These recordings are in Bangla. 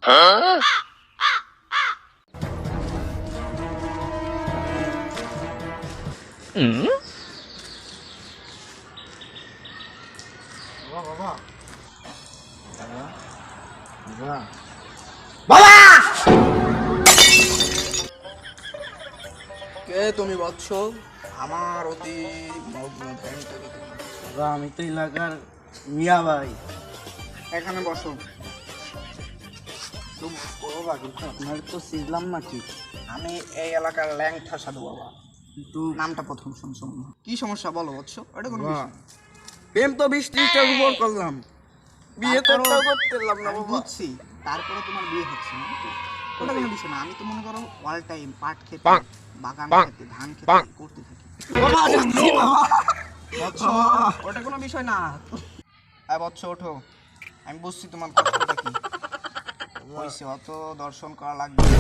বাবা বাবা কে তুমি বৎস? আমার অতি মগ্ন ধ্যান করি বাবা আমি তো এলাকার মিয়া ভাই। এখানে বসো। তো বাবা কিন্তু আপনার তো চিনলাম না ঠিক। আমি এই এলাকার ল্যাংঠা সাধু বাবা। কিন্তু নামটা প্রথম শুনছো মনে হয়। কি সমস্যা বলো বৎস? এটা কোনো বাবা, বিষয় না। প্রেম তো 20-30টার উপর করলাম, বিয়ে তো তারপরও একটাও করতে পারলাম না আমি বাবা। বুঝছি, তারপরে তোমার বিয়ে হচ্ছে না। ওটা কোনো বিষয় না। আমি তো মনে করো অল টাইম পাট খেতে, বাগান খেতে, ধান খেতে করতে থাকি। বাবা যাচ্ছি বাবা। বৎস, ওটা কোনো বিষয় না। বৎস ওঠো, আমি বুঝছি তোমার কষ্টটা কি হয়েছে। অত দর্শন করা লাগবে না।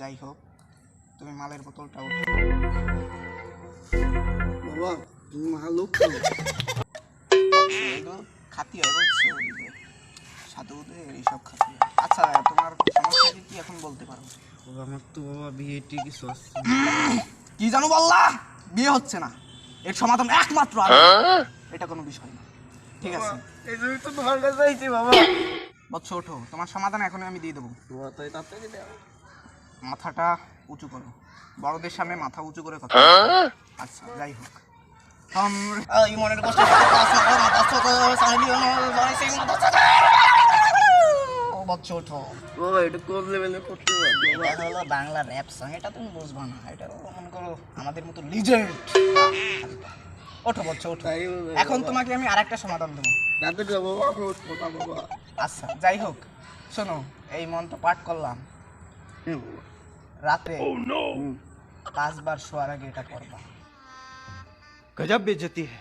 যাই হোক, তুমি মালের বোতলটা ওঠো। বাবা তুমি ভালো এগুলো খাতি হয় বুঝছো, সাধুদের এইসব খাতি হয়। আচ্ছা তোমার সমস্যা কি এখন বলতে পারো? বাবা আমার তো বাবা বিয়েটি কিছু আসছে। কি জানো বললা? বিয়ে হচ্ছে না, এর সমাধান একমাত্র আমি। এটা কোনো বিষয় না, ঠিক আছে? এই জন্য তো তোমার কাছে আইছি বাবা। বৎস ওঠো, তোমার সমাধান এখনই আমি দিয়ে দেবো। বাবা তাই তাড়াতাড়ি দাও। মাথাটা উঁচু করো, বড়দের সামনে মাথা উঁচু করে কথা বলো। আচ্ছা যাই হোক, এই মনের কষ্ট বৎস ওঠো। বাবা এটা কোন লেভেলে করতে পারবো বাবা? এটা হলো বাংলা র্যাপ সং, এটা তুমি বুঝবা না। এটা মনে করো আমাদের মতো লিজেন্ড। ওঠো বৎস ওঠো। তাই বলে এখন বাবা। তোমাকে আমি আরেকটা সমাধান দেবো। তাড়াতাড়ি যাবো বাবা, উঠবো না বাবা। আচ্ছা যাই হোক, শোনো, এই মন্ত্র পাঠ করলাম রাতে 5 বার শোয়ার আগে এটা করবা। गजब बेइज्जती है।